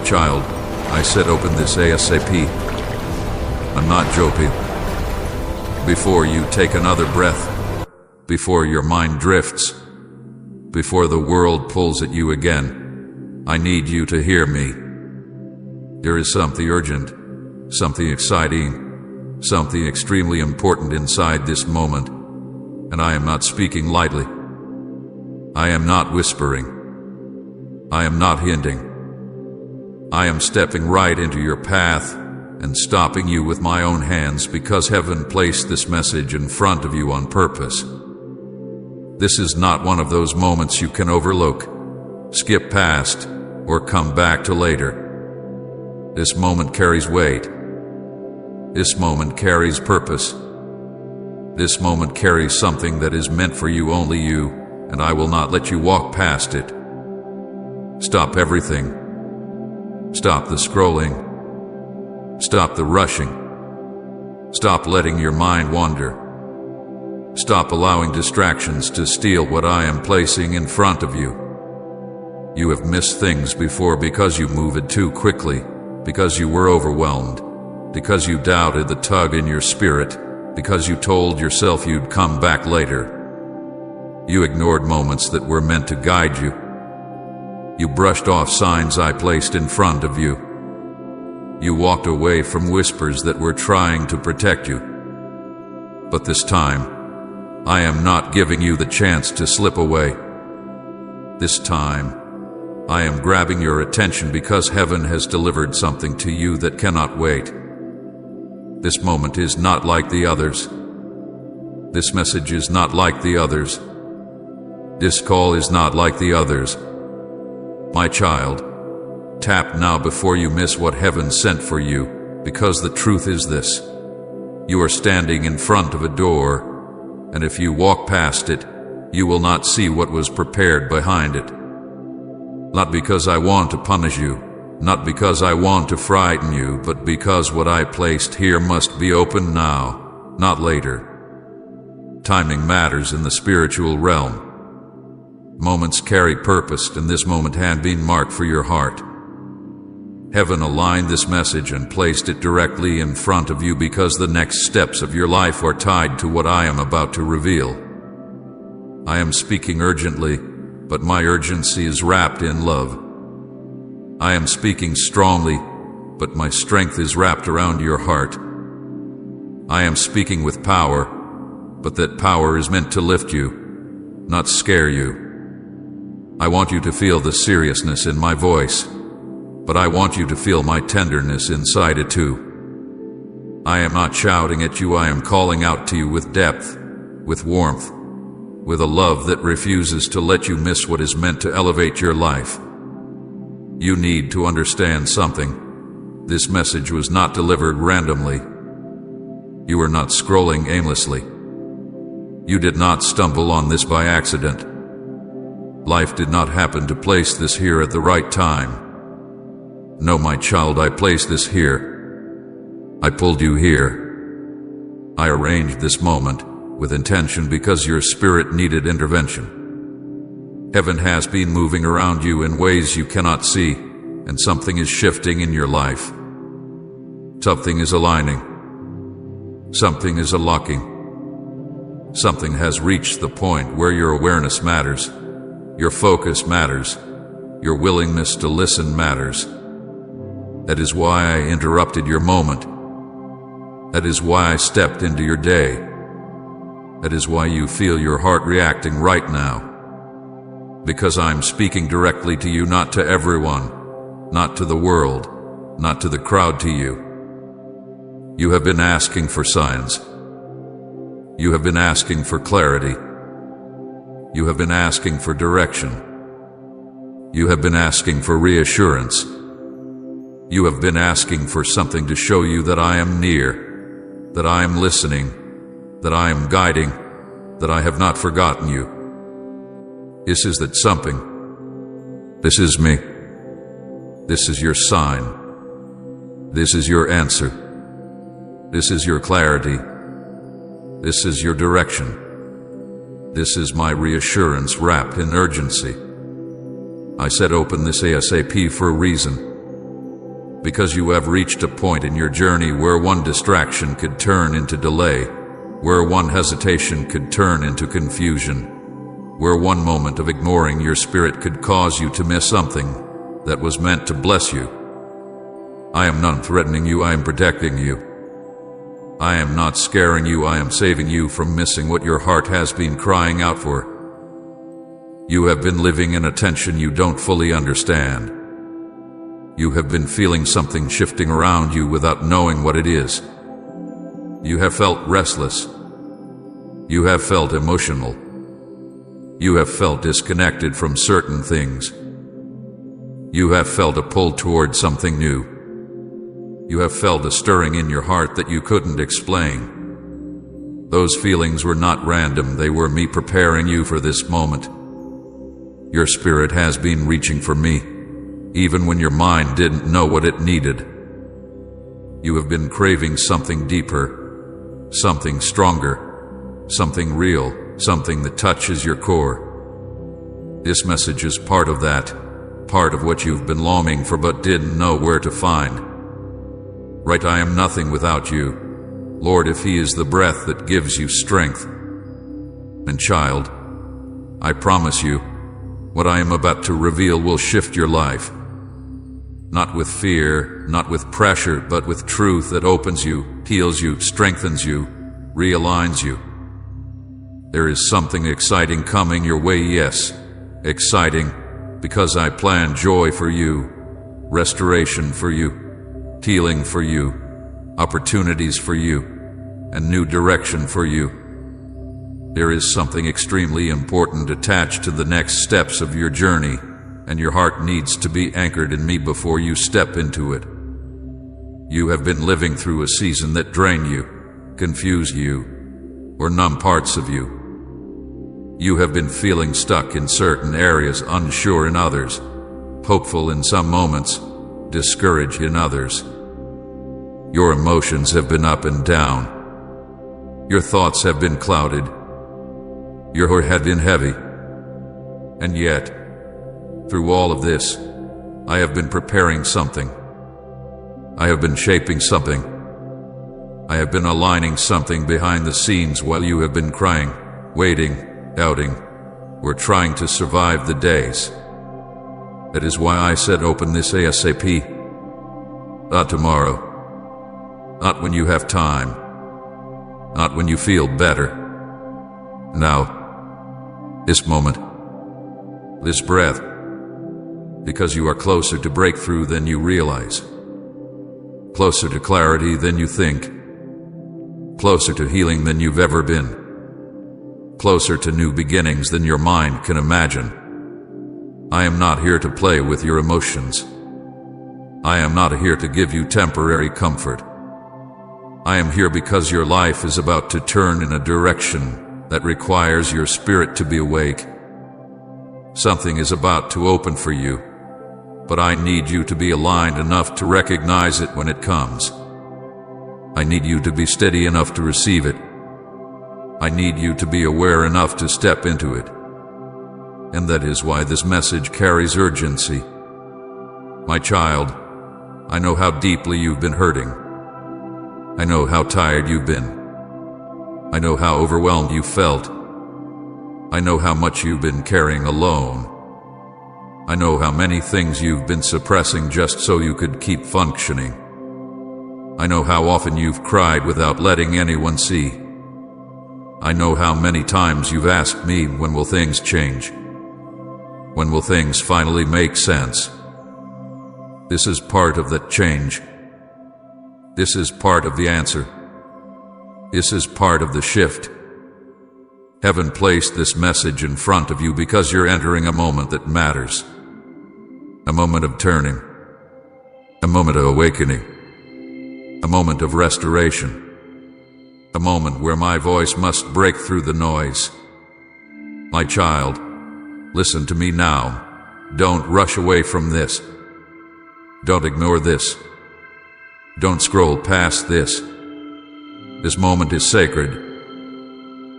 child, I said open this ASAP. I'm not joking. Before you take another breath, before your mind drifts, before the world pulls at you again, I need you to hear me. There is something urgent, something exciting, something extremely important inside this moment, and I am not speaking lightly. I am not whispering. I am not hinting. I am stepping right into your path and stopping you with my own hands because heaven placed this message in front of you on purpose. This is not one of those moments you can overlook, skip past, or come back to later. This moment carries weight. This moment carries purpose. This moment carries something that is meant for you, only you, and I will not let you walk past it. Stop everything. Stop the scrolling. Stop the rushing. Stop letting your mind wander. Stop allowing distractions to steal what I am placing in front of you. You have missed things before because you moved too quickly, because you were overwhelmed, because you doubted the tug in your spirit, because you told yourself you'd come back later. You ignored moments that were meant to guide you. You brushed off signs I placed in front of you. You walked away from whispers that were trying to protect you. But this time, I am not giving you the chance to slip away. This time, I am grabbing your attention because heaven has delivered something to you that cannot wait. This moment is not like the others. This message is not like the others. This call is not like the others. My child, tap now before you miss what heaven sent for you, because the truth is this. You are standing in front of a door, and if you walk past it, you will not see what was prepared behind it. Not because I want to punish you, not because I want to frighten you, but because what I placed here must be opened now, not later. Timing matters in the spiritual realm. Moments carry purpose, and this moment had been marked for your heart. Heaven aligned this message and placed it directly in front of you because the next steps of your life are tied to what I am about to reveal. I am speaking urgently, but my urgency is wrapped in love. I am speaking strongly, but my strength is wrapped around your heart. I am speaking with power, but that power is meant to lift you, not scare you. I want you to feel the seriousness in my voice, but I want you to feel my tenderness inside it too. I am not shouting at you, I am calling out to you with depth, with warmth, with a love that refuses to let you miss what is meant to elevate your life. You need to understand something. This message was not delivered randomly. You were not scrolling aimlessly. You did not stumble on this by accident. Life did not happen to place this here at the right time. No, my child, I placed this here. I pulled you here. I arranged this moment with intention because your spirit needed intervention. Heaven has been moving around you in ways you cannot see, and something is shifting in your life. Something is aligning. Something is unlocking. Something has reached the point where your awareness matters. Your focus matters. Your willingness to listen matters. That is why I interrupted your moment. That is why I stepped into your day. That is why you feel your heart reacting right now. Because I'm speaking directly to you, not to everyone, not to the world, not to the crowd, to you. You have been asking for signs. You have been asking for clarity. You have been asking for direction. You have been asking for reassurance. You have been asking for something to show you that I am near, that I am listening, that I am guiding, that I have not forgotten you. This is that something. This is me. This is your sign. This is your answer. This is your clarity. This is your direction. This is my reassurance wrapped in urgency. I said open this ASAP for a reason. because you have reached a point in your journey where one distraction could turn into delay, where one hesitation could turn into confusion, where one moment of ignoring your spirit could cause you to miss something that was meant to bless you. I am not threatening you, I am protecting you. I am not scaring you, I am saving you from missing what your heart has been crying out for. You have been living in a tension you don't fully understand. You have been feeling something shifting around you without knowing what it is. You have felt restless. You have felt emotional. You have felt disconnected from certain things. You have felt a pull toward something new. You have felt a stirring in your heart that you couldn't explain. Those feelings were not random, they were me preparing you for this moment. Your spirit has been reaching for me, even when your mind didn't know what it needed. You have been craving something deeper, something stronger, something real, something that touches your core. This message is part of that, part of what you've been longing for but didn't know where to find. Right, I am nothing without you, Lord, if He is the breath that gives you strength. And child, I promise you, what I am about to reveal will shift your life. Not with fear, not with pressure, but with truth that opens you, heals you, strengthens you, realigns you. There is something exciting coming your way, yes, exciting, because I plan joy for you, restoration for you, healing for you, opportunities for you, and new direction for you. There is something extremely important attached to the next steps of your journey, and your heart needs to be anchored in me before you step into it. You have been living through a season that drained you, confused you, or numb parts of you. You have been feeling stuck in certain areas, unsure in others, hopeful in some moments, discouraged in others. Your emotions have been up and down. Your thoughts have been clouded. Your heart had been heavy. And yet, through all of this, I have been preparing something. I have been shaping something. I have been aligning something behind the scenes while you have been crying, waiting, doubting, or trying to survive the days. That is why I said open this ASAP. Not tomorrow. Not when you have time. Not when you feel better. Now, this moment, this breath, because you are closer to breakthrough than you realize, closer to clarity than you think, closer to healing than you've ever been, closer to new beginnings than your mind can imagine. I am not here to play with your emotions. I am not here to give you temporary comfort. I am here because your life is about to turn in a direction that requires your spirit to be awake. Something is about to open for you, but I need you to be aligned enough to recognize it when it comes. I need you to be steady enough to receive it. I need you to be aware enough to step into it. And that is why this message carries urgency. My child, I know how deeply you've been hurting. I know how tired you've been. I know how overwhelmed you felt. I know how much you've been carrying alone. I know how many things you've been suppressing just so you could keep functioning. I know how often you've cried without letting anyone see. I know how many times you've asked me, when will things change? When will things finally make sense? This is part of that change. This is part of the answer. This is part of the shift. Heaven placed this message in front of you because you're entering a moment that matters. A moment of turning. A moment of awakening. A moment of restoration. A moment where my voice must break through the noise. My child, listen to me now. Don't rush away from this. Don't ignore this. Don't scroll past this. This moment is sacred.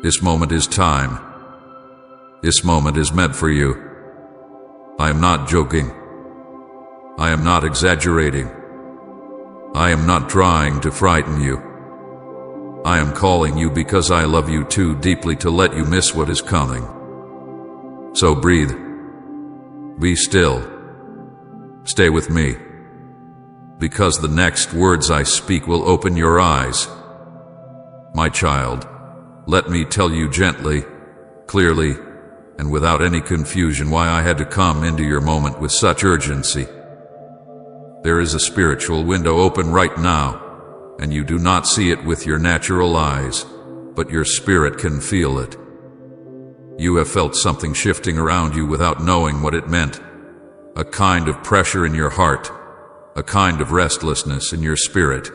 This moment is time. This moment is meant for you. I am not joking. I am not exaggerating. I am not trying to frighten you. I am calling you because I love you too deeply to let you miss what is coming. So breathe. Be still. Stay with me. Because the next words I speak will open your eyes. My child, let me tell you gently, clearly, and without any confusion why I had to come into your moment with such urgency. There is a spiritual window open right now, and you do not see it with your natural eyes, but your spirit can feel it. You have felt something shifting around you without knowing what it meant. A kind of pressure in your heart, a kind of restlessness in your spirit,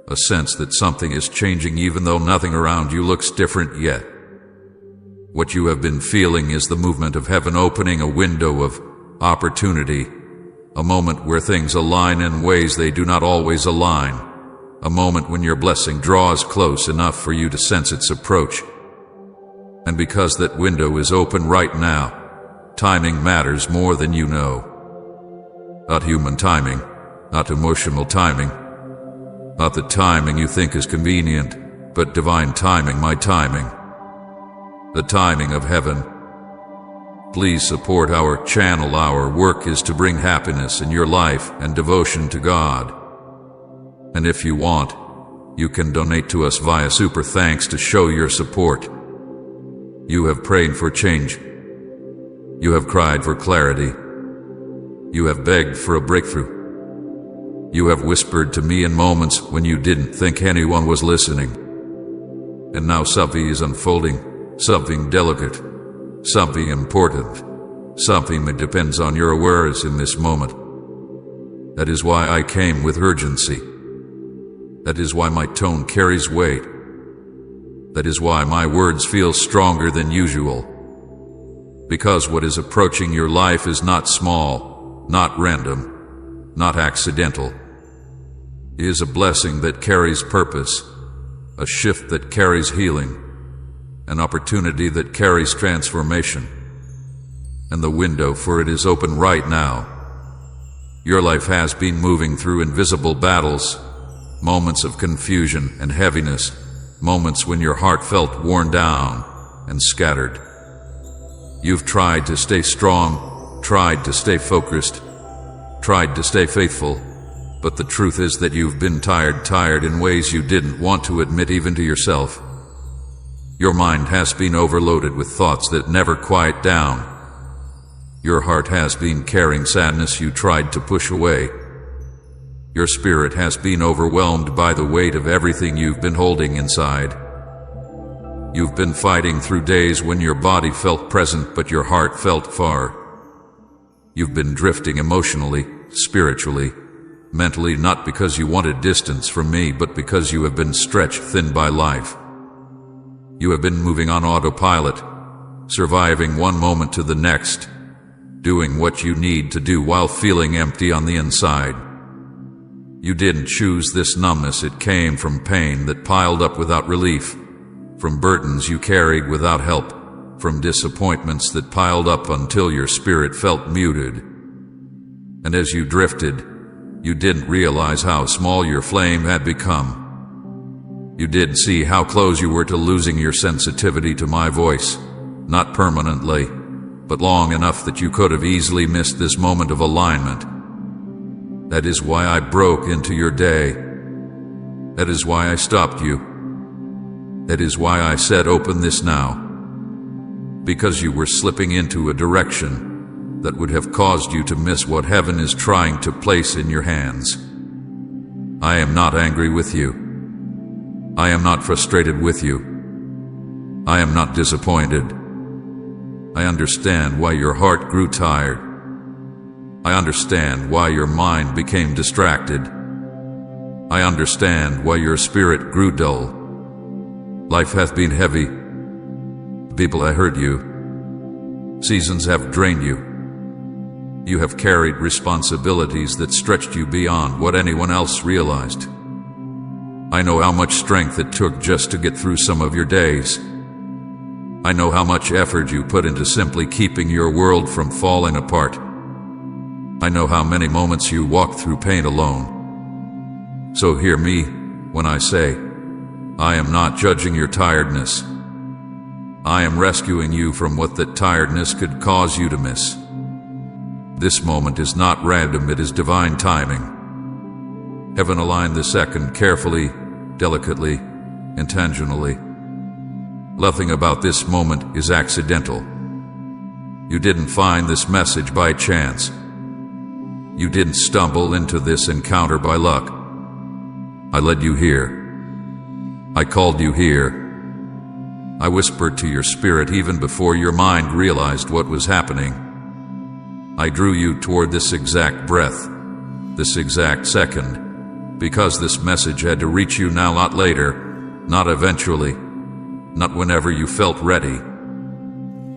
a sense that something is changing even though nothing around you looks different yet. What you have been feeling is the movement of heaven opening a window of opportunity, a moment where things align in ways they do not always align, a moment when your blessing draws close enough for you to sense its approach. And because that window is open right now, timing matters more than you know. Not human timing, not emotional timing, not the timing you think is convenient, but divine timing, my timing. The timing of heaven. Please support our channel. Our work is to bring happiness in your life and devotion to God. And if you want, you can donate to us via Super Thanks to show your support. You have prayed for change. You have cried for clarity. You have begged for a breakthrough. You have whispered to me in moments when you didn't think anyone was listening. And now something is unfolding. Something delicate, something important, something that depends on your awareness in this moment. That is why I came with urgency. That is why my tone carries weight. That is why my words feel stronger than usual. Because what is approaching your life is not small, not random, not accidental. It is a blessing that carries purpose, a shift that carries healing, an opportunity that carries transformation, and the window for it is open right now. Your life has been moving through invisible battles, moments of confusion and heaviness, moments when your heart felt worn down and scattered. You've tried to stay strong, tried to stay focused, tried to stay faithful, but the truth is that you've been tired in ways you didn't want to admit even to yourself. Your mind has been overloaded with thoughts that never quiet down. Your heart has been carrying sadness you tried to push away. Your spirit has been overwhelmed by the weight of everything you've been holding inside. You've been fighting through days when your body felt present but your heart felt far. You've been drifting emotionally, spiritually, mentally, not because you wanted distance from me, but because you have been stretched thin by life. You have been moving on autopilot, surviving one moment to the next, doing what you need to do while feeling empty on the inside. You didn't choose this numbness, it came from pain that piled up without relief, from burdens you carried without help, from disappointments that piled up until your spirit felt muted. And as you drifted, you didn't realize how small your flame had become. You didn't see how close you were to losing your sensitivity to my voice, not permanently, but long enough that you could have easily missed this moment of alignment. That is why I broke into your day. That is why I stopped you. That is why I said open this now. Because you were slipping into a direction that would have caused you to miss what heaven is trying to place in your hands. I am not angry with you. I am not frustrated with you. I am not disappointed. I understand why your heart grew tired. I understand why your mind became distracted. I understand why your spirit grew dull. Life hath been heavy. People have hurt you. Seasons have drained you. You have carried responsibilities that stretched you beyond what anyone else realized. I know how much strength it took just to get through some of your days. I know how much effort you put into simply keeping your world from falling apart. I know how many moments you walked through pain alone. So hear me when I say, I am not judging your tiredness. I am rescuing you from what that tiredness could cause you to miss. This moment is not random, it is divine timing. Heaven aligned the second carefully, delicately, intentionally. Nothing about this moment is accidental. You didn't find this message by chance. You didn't stumble into this encounter by luck. I led you here. I called you here. I whispered to your spirit even before your mind realized what was happening. I drew you toward this exact breath, this exact second, because this message had to reach you now, not later, not eventually, not whenever you felt ready.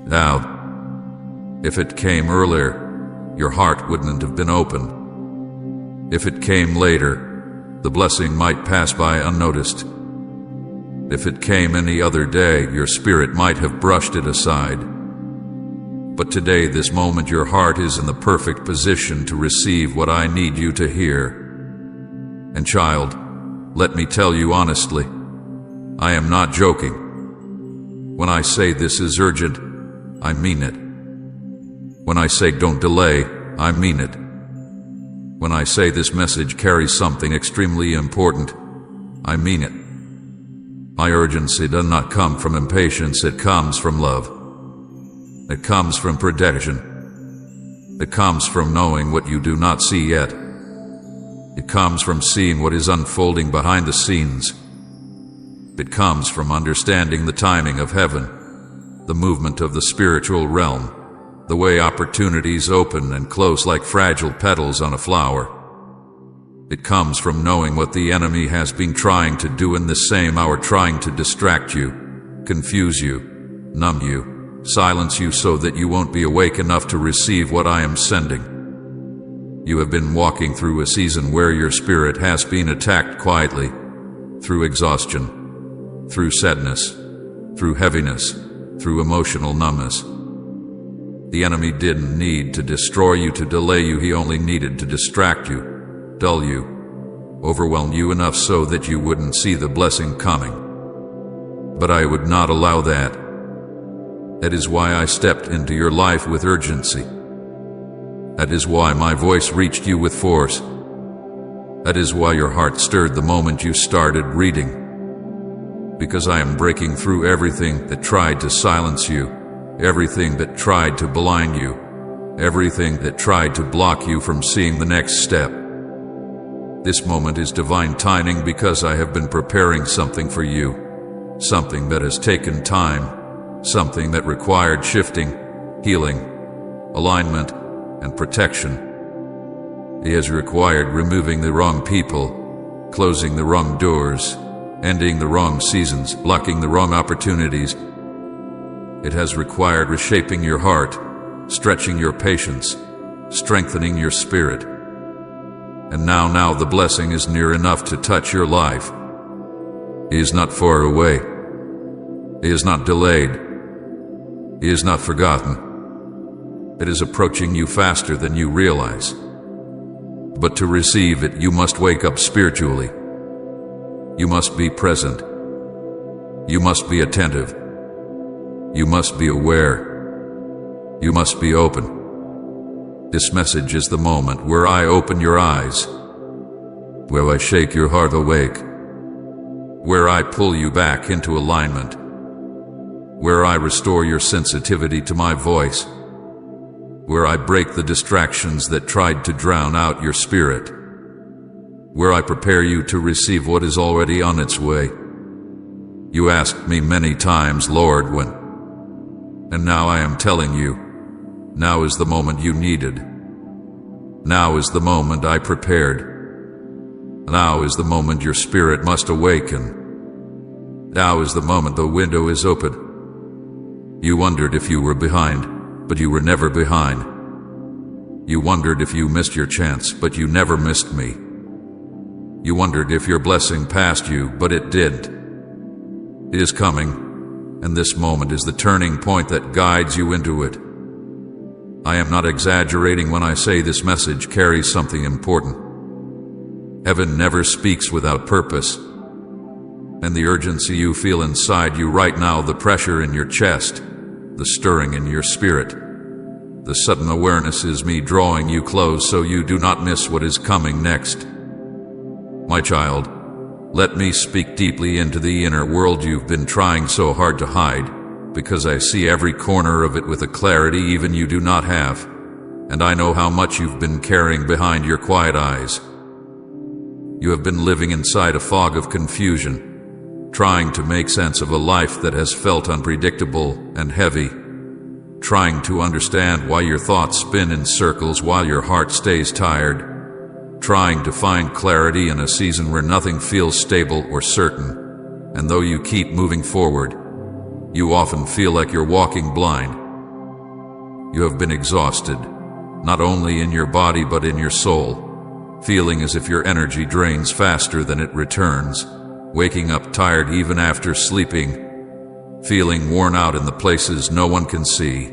Now, if it came earlier, your heart wouldn't have been open. If it came later, the blessing might pass by unnoticed. If it came any other day, your spirit might have brushed it aside. But today, this moment, your heart is in the perfect position to receive what I need you to hear. And child, let me tell you honestly, I am not joking. When I say this is urgent, I mean it. When I say don't delay, I mean it. When I say this message carries something extremely important, I mean it. My urgency does not come from impatience, it comes from love. It comes from protection. It comes from knowing what you do not see yet. It comes from seeing what is unfolding behind the scenes. It comes from understanding the timing of heaven, the movement of the spiritual realm, the way opportunities open and close like fragile petals on a flower. It comes from knowing what the enemy has been trying to do in this same hour, trying to distract you, confuse you, numb you, silence you so that you won't be awake enough to receive what I am sending. You have been walking through a season where your spirit has been attacked quietly, through exhaustion, through sadness, through heaviness, through emotional numbness. The enemy didn't need to destroy you, to delay you. He only needed to distract you, dull you, overwhelm you enough so that you wouldn't see the blessing coming. But I would not allow that. That is why I stepped into your life with urgency. That is why my voice reached you with force. That is why your heart stirred the moment you started reading. Because I am breaking through everything that tried to silence you, everything that tried to blind you, everything that tried to block you from seeing the next step. This moment is divine timing because I have been preparing something for you, something that has taken time, something that required shifting, healing, alignment, and protection. It has required removing the wrong people, closing the wrong doors, ending the wrong seasons, blocking the wrong opportunities. It has required reshaping your heart, stretching your patience, strengthening your spirit. And now the blessing is near enough to touch your life. He is not far away. He is not delayed. He is not forgotten. It is approaching you faster than you realize. But to receive it, you must wake up spiritually. You must be present. You must be attentive. You must be aware. You must be open. This message is the moment where I open your eyes, where I shake your heart awake, where I pull you back into alignment, where I restore your sensitivity to my voice, where I break the distractions that tried to drown out your spirit, where I prepare you to receive what is already on its way. You asked me many times, Lord, when? And now I am telling you, now is the moment you needed. Now is the moment I prepared. Now is the moment your spirit must awaken. Now is the moment the window is open. You wondered if you were behind, but you were never behind. You wondered if you missed your chance, but you never missed me. You wondered if your blessing passed you, but it did. It is coming, and this moment is the turning point that guides you into it. I am not exaggerating when I say this message carries something important. Heaven never speaks without purpose. And the urgency you feel inside you right now, the pressure in your chest, the stirring in your spirit, the sudden awareness is me drawing you close so you do not miss what is coming next. My child, let me speak deeply into the inner world you've been trying so hard to hide, because I see every corner of it with a clarity even you do not have, and I know how much you've been carrying behind your quiet eyes. You have been living inside a fog of confusion, trying to make sense of a life that has felt unpredictable and heavy, trying to understand why your thoughts spin in circles while your heart stays tired, trying to find clarity in a season where nothing feels stable or certain, and though you keep moving forward, you often feel like you're walking blind. You have been exhausted, not only in your body but in your soul, feeling as if your energy drains faster than it returns, waking up tired even after sleeping, feeling worn out in the places no one can see,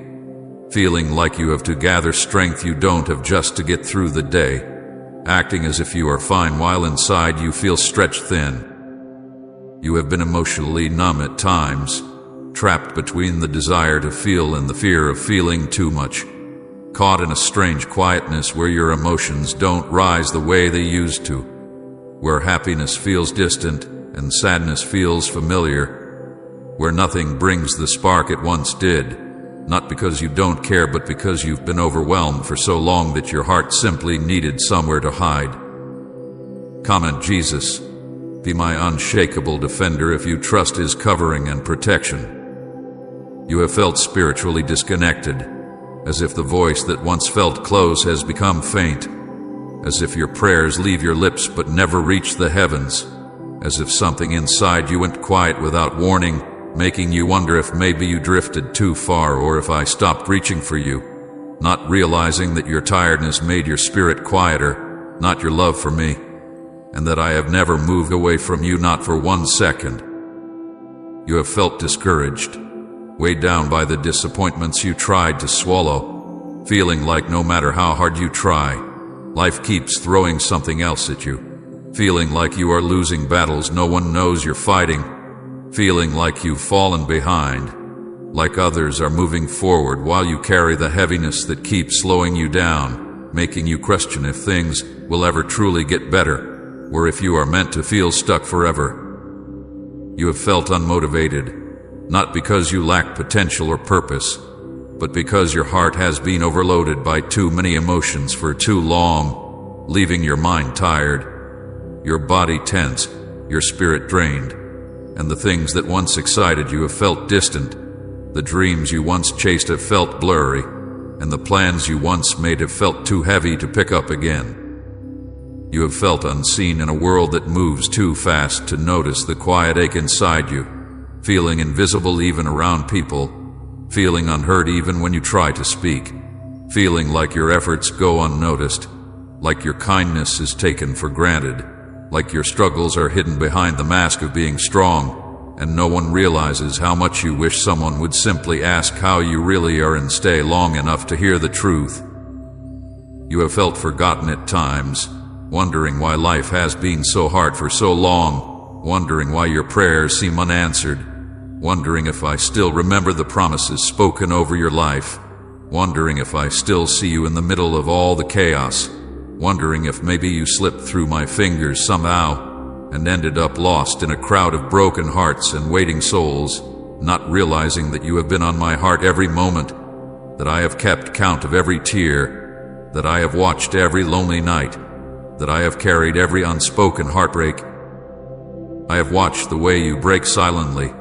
feeling like you have to gather strength you don't have just to get through the day, acting as if you are fine while inside you feel stretched thin. You have been emotionally numb at times, trapped between the desire to feel and the fear of feeling too much, caught in a strange quietness where your emotions don't rise the way they used to, where happiness feels distant and sadness feels familiar, where nothing brings the spark it once did, not because you don't care but because you've been overwhelmed for so long that your heart simply needed somewhere to hide. Come at Jesus, be my unshakable defender if you trust His covering and protection. You have felt spiritually disconnected, as if the voice that once felt close has become faint, as if your prayers leave your lips but never reach the heavens, as if something inside you went quiet without warning, making you wonder if maybe you drifted too far or if I stopped reaching for you, not realizing that your tiredness made your spirit quieter, not your love for me, and that I have never moved away from you, not for 1 second. You have felt discouraged, weighed down by the disappointments you tried to swallow, feeling like no matter how hard you try, life keeps throwing something else at you, feeling like you are losing battles no one knows you're fighting, feeling like you've fallen behind, like others are moving forward while you carry the heaviness that keeps slowing you down, making you question if things will ever truly get better, or if you are meant to feel stuck forever. You have felt unmotivated, not because you lack potential or purpose, but because your heart has been overloaded by too many emotions for too long, leaving your mind tired, your body tense, your spirit drained, and the things that once excited you have felt distant, the dreams you once chased have felt blurry, and the plans you once made have felt too heavy to pick up again. You have felt unseen in a world that moves too fast to notice the quiet ache inside you, feeling invisible even around people, feeling unheard even when you try to speak, feeling like your efforts go unnoticed, like your kindness is taken for granted, like your struggles are hidden behind the mask of being strong, and no one realizes how much you wish someone would simply ask how you really are and stay long enough to hear the truth. You have felt forgotten at times, wondering why life has been so hard for so long, wondering why your prayers seem unanswered, wondering if I still remember the promises spoken over your life, wondering if I still see you in the middle of all the chaos, wondering if maybe you slipped through my fingers somehow and ended up lost in a crowd of broken hearts and waiting souls, not realizing that you have been on my heart every moment, that I have kept count of every tear, that I have watched every lonely night, that I have carried every unspoken heartbreak. I have watched the way you break silently,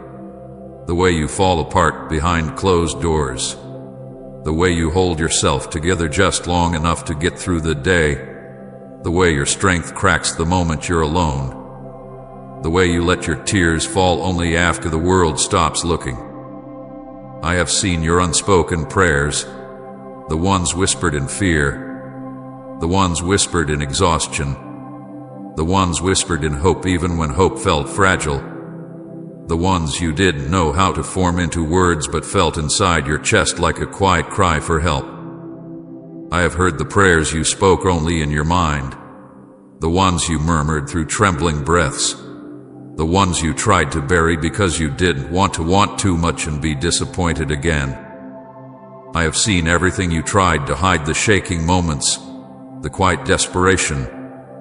the way you fall apart behind closed doors, the way you hold yourself together just long enough to get through the day, the way your strength cracks the moment you're alone, the way you let your tears fall only after the world stops looking. I have seen your unspoken prayers, the ones whispered in fear, the ones whispered in exhaustion, the ones whispered in hope even when hope felt fragile, the ones you didn't know how to form into words but felt inside your chest like a quiet cry for help. I have heard the prayers you spoke only in your mind, the ones you murmured through trembling breaths, the ones you tried to bury because you didn't want to want too much and be disappointed again. I have seen everything you tried to hide, the shaking moments, the quiet desperation,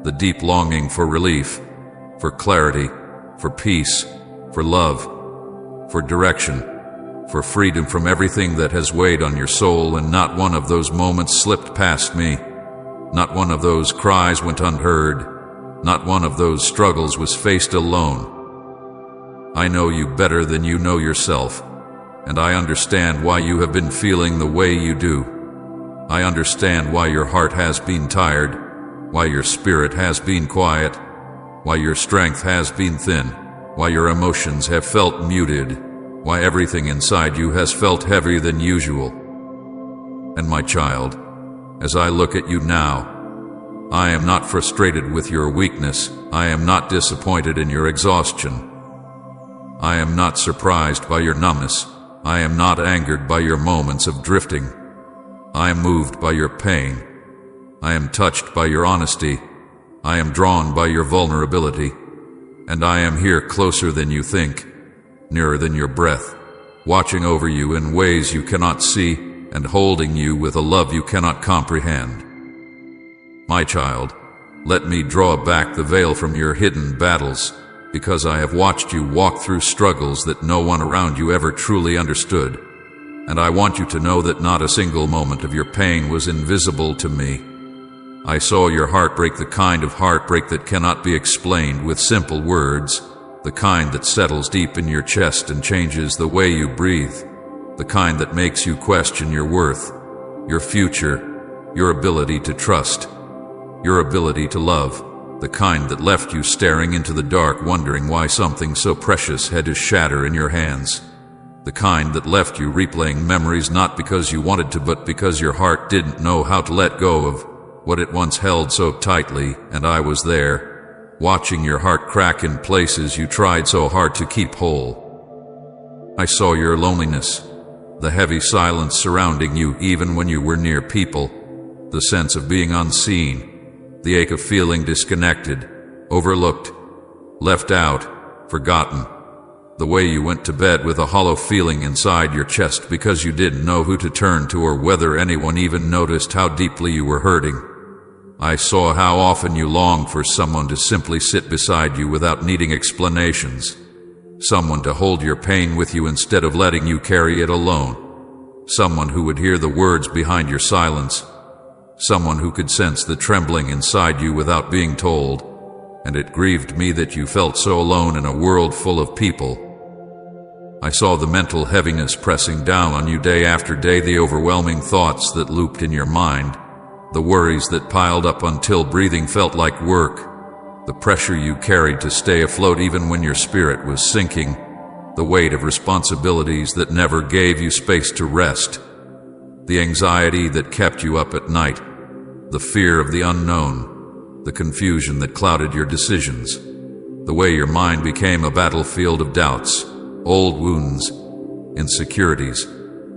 the deep longing for relief, for clarity, for peace, for love, for direction, for freedom from everything that has weighed on your soul, and not one of those moments slipped past me. Not one of those cries went unheard. Not one of those struggles was faced alone. I know you better than you know yourself, and I understand why you have been feeling the way you do. I understand why your heart has been tired, why your spirit has been quiet, why your strength has been thin, why your emotions have felt muted, why everything inside you has felt heavier than usual. And my child, as I look at you now, I am not frustrated with your weakness. I am not disappointed in your exhaustion. I am not surprised by your numbness. I am not angered by your moments of drifting. I am moved by your pain. I am touched by your honesty. I am drawn by your vulnerability. And I am here, closer than you think, nearer than your breath, watching over you in ways you cannot see, and holding you with a love you cannot comprehend. My child, let me draw back the veil from your hidden battles, because I have watched you walk through struggles that no one around you ever truly understood. And I want you to know that not a single moment of your pain was invisible to me. I saw your heartbreak, the kind of heartbreak that cannot be explained with simple words, the kind that settles deep in your chest and changes the way you breathe, the kind that makes you question your worth, your future, your ability to trust, your ability to love, the kind that left you staring into the dark, wondering why something so precious had to shatter in your hands, the kind that left you replaying memories not because you wanted to, but because your heart didn't know how to let go of what it once held so tightly. And I was there, watching your heart crack in places you tried so hard to keep whole. I saw your loneliness, the heavy silence surrounding you even when you were near people, the sense of being unseen, the ache of feeling disconnected, overlooked, left out, forgotten, the way you went to bed with a hollow feeling inside your chest because you didn't know who to turn to or whether anyone even noticed how deeply you were hurting. I saw how often you longed for someone to simply sit beside you without needing explanations, someone to hold your pain with you instead of letting you carry it alone, someone who would hear the words behind your silence, someone who could sense the trembling inside you without being told. And it grieved me that you felt so alone in a world full of people. I saw the mental heaviness pressing down on you day after day, the overwhelming thoughts that looped in your mind, the worries that piled up until breathing felt like work, the pressure you carried to stay afloat even when your spirit was sinking, the weight of responsibilities that never gave you space to rest, the anxiety that kept you up at night, the fear of the unknown, the confusion that clouded your decisions, the way your mind became a battlefield of doubts, old wounds, insecurities,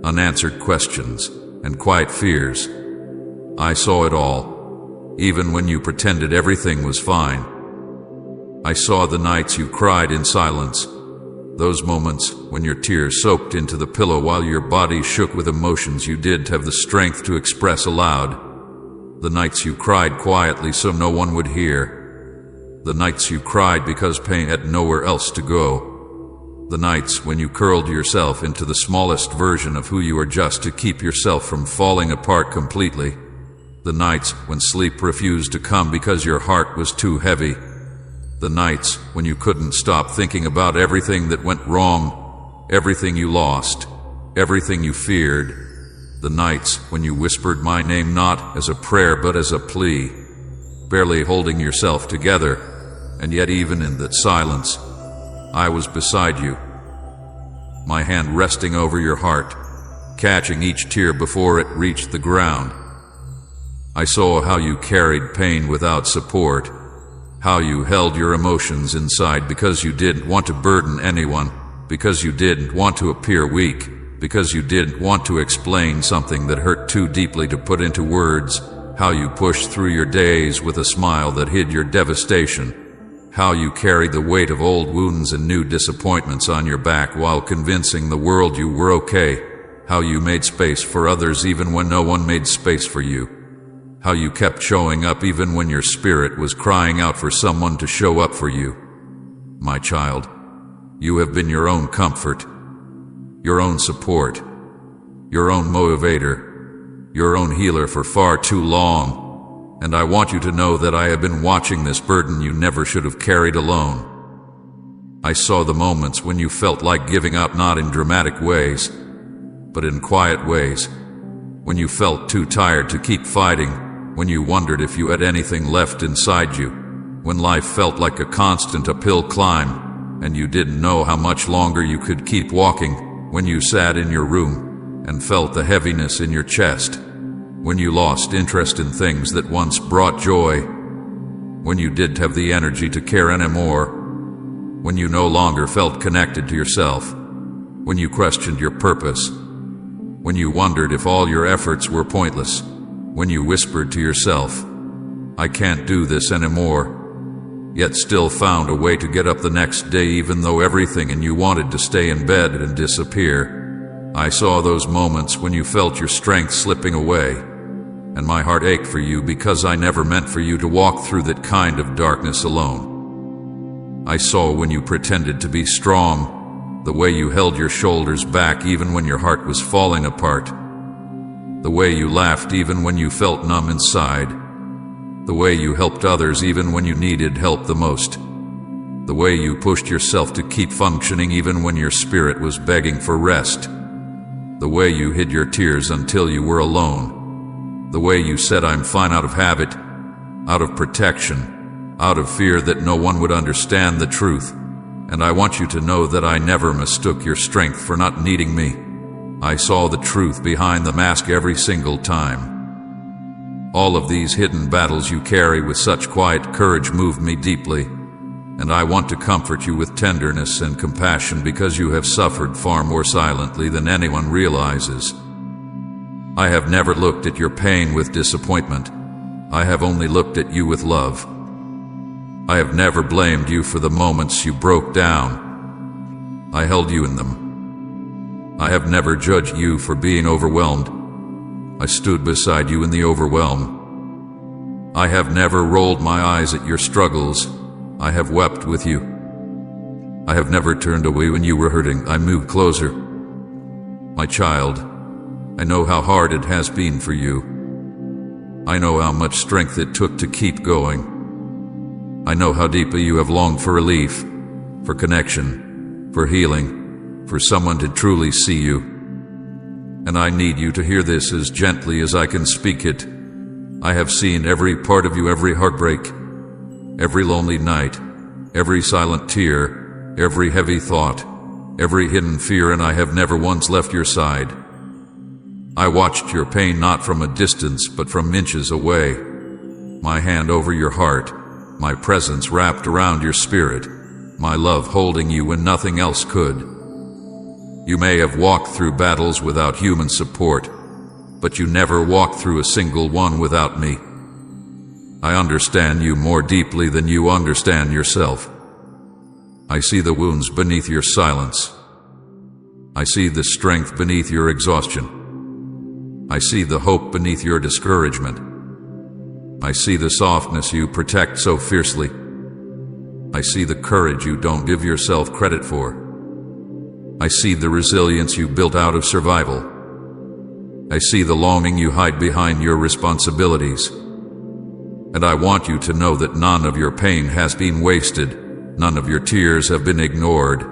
unanswered questions, and quiet fears. I saw it all, even when you pretended everything was fine. I saw the nights you cried in silence, those moments when your tears soaked into the pillow while your body shook with emotions you didn't have the strength to express aloud. The nights you cried quietly so no one would hear. The nights you cried because pain had nowhere else to go. The nights when you curled yourself into the smallest version of who you are just to keep yourself from falling apart completely. The nights when sleep refused to come because your heart was too heavy. The nights when you couldn't stop thinking about everything that went wrong, everything you lost, everything you feared. The nights when you whispered my name not as a prayer but as a plea, barely holding yourself together, and yet even in that silence, I was beside you, my hand resting over your heart, catching each tear before it reached the ground. I saw how you carried pain without support, how you held your emotions inside because you didn't want to burden anyone, because you didn't want to appear weak, because you didn't want to explain something that hurt too deeply to put into words, how you pushed through your days with a smile that hid your devastation, how you carried the weight of old wounds and new disappointments on your back while convincing the world you were okay, how you made space for others even when no one made space for you, how you kept showing up even when your spirit was crying out for someone to show up for you. My child, you have been your own comfort, your own support, your own motivator, your own healer for far too long, and I want you to know that I have been watching this burden you never should have carried alone. I saw the moments when you felt like giving up, not in dramatic ways, but in quiet ways, when you felt too tired to keep fighting, when you wondered if you had anything left inside you, when life felt like a constant uphill climb, and you didn't know how much longer you could keep walking, when you sat in your room and felt the heaviness in your chest, when you lost interest in things that once brought joy, when you didn't have the energy to care anymore, when you no longer felt connected to yourself, when you questioned your purpose, when you wondered if all your efforts were pointless, when you whispered to yourself, "I can't do this anymore," yet still found a way to get up the next day even though everything in you wanted to stay in bed and disappear. I saw those moments when you felt your strength slipping away, and my heart ached for you because I never meant for you to walk through that kind of darkness alone. I saw when you pretended to be strong, the way you held your shoulders back even when your heart was falling apart, the way you laughed even when you felt numb inside, the way you helped others even when you needed help the most, the way you pushed yourself to keep functioning even when your spirit was begging for rest, the way you hid your tears until you were alone, the way you said "I'm fine" out of habit, out of protection, out of fear that no one would understand the truth. And I want you to know that I never mistook your strength for not needing me. I saw the truth behind the mask every single time. All of these hidden battles you carry with such quiet courage moved me deeply, and I want to comfort you with tenderness and compassion because you have suffered far more silently than anyone realizes. I have never looked at your pain with disappointment. I have only looked at you with love. I have never blamed you for the moments you broke down. I held you in them. I have never judged you for being overwhelmed. I stood beside you in the overwhelm. I have never rolled my eyes at your struggles. I have wept with you. I have never turned away when you were hurting. I moved closer. My child, I know how hard it has been for you. I know how much strength it took to keep going. I know how deeply you have longed for relief, for connection, for healing, for someone to truly see you. And I need you to hear this as gently as I can speak it. I have seen every part of you, every heartbreak, every lonely night, every silent tear, every heavy thought, every hidden fear, and I have never once left your side. I watched your pain not from a distance, but from inches away. My hand over your heart, my presence wrapped around your spirit, my love holding you when nothing else could. You may have walked through battles without human support, but you never walked through a single one without me. I understand you more deeply than you understand yourself. I see the wounds beneath your silence. I see the strength beneath your exhaustion. I see the hope beneath your discouragement. I see the softness you protect so fiercely. I see the courage you don't give yourself credit for. I see the resilience you built out of survival. I see the longing you hide behind your responsibilities. And I want you to know that none of your pain has been wasted. None of your tears have been ignored.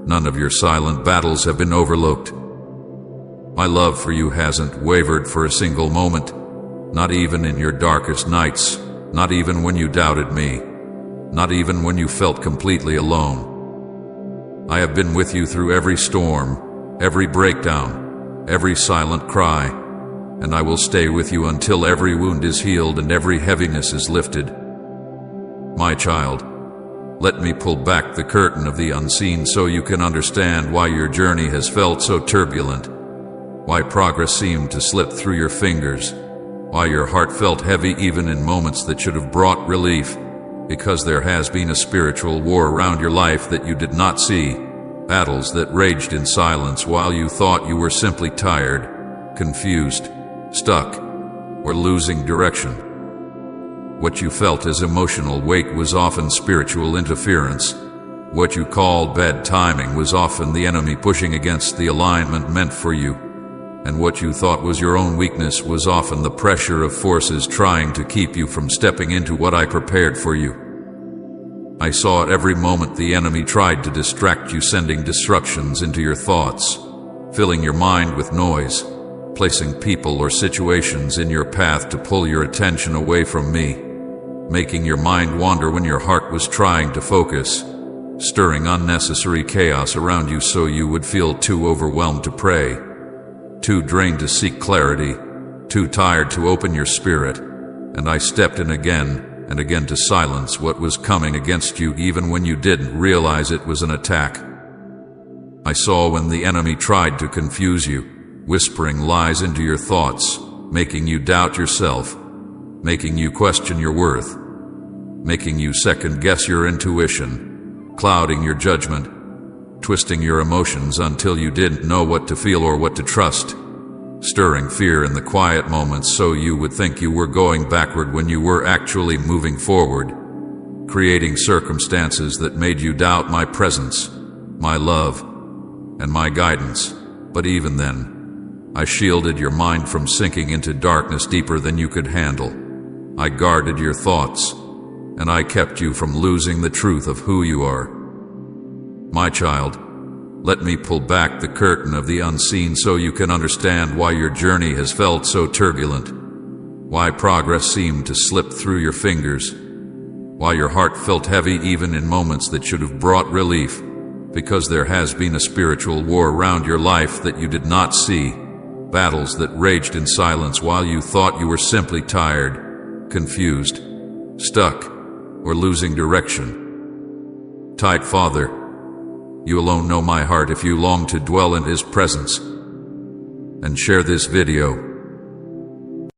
None of your silent battles have been overlooked. My love for you hasn't wavered for a single moment. Not even in your darkest nights, not even when you doubted me, not even when you felt completely alone. I have been with you through every storm, every breakdown, every silent cry, and I will stay with you until every wound is healed and every heaviness is lifted. My child, let me pull back the curtain of the unseen so you can understand why your journey has felt so turbulent, why progress seemed to slip through your fingers, Why your heart felt heavy even in moments that should have brought relief, because there has been a spiritual war around your life that you did not see, battles that raged in silence while you thought you were simply tired, confused, stuck, or losing direction. What you felt as emotional weight was often spiritual interference. What you called bad timing was often the enemy pushing against the alignment meant for you. And what you thought was your own weakness was often the pressure of forces trying to keep you from stepping into what I prepared for you. I saw at every moment the enemy tried to distract you, sending disruptions into your thoughts, filling your mind with noise, placing people or situations in your path to pull your attention away from me, making your mind wander when your heart was trying to focus, stirring unnecessary chaos around you so you would feel too overwhelmed to pray, too drained to seek clarity, too tired to open your spirit. And I stepped in again and again to silence what was coming against you even when you didn't realize it was an attack. I saw when the enemy tried to confuse you, whispering lies into your thoughts, making you doubt yourself, making you question your worth, making you second-guess your intuition, clouding your judgment, twisting your emotions until you didn't know what to feel or what to trust, stirring fear in the quiet moments so you would think you were going backward when you were actually moving forward, creating circumstances that made you doubt my presence, my love, and my guidance. But even then, I shielded your mind from sinking into darkness deeper than you could handle. I guarded your thoughts, and I kept you from losing the truth of who you are. My child, let me pull back the curtain of the unseen so you can understand why your journey has felt so turbulent, why progress seemed to slip through your fingers, why your heart felt heavy even in moments that should have brought relief, because there has been a spiritual war around your life that you did not see, battles that raged in silence while you thought you were simply tired, confused, stuck, or losing direction. Tight Father, you alone know my heart if you long to dwell in His presence. And share this video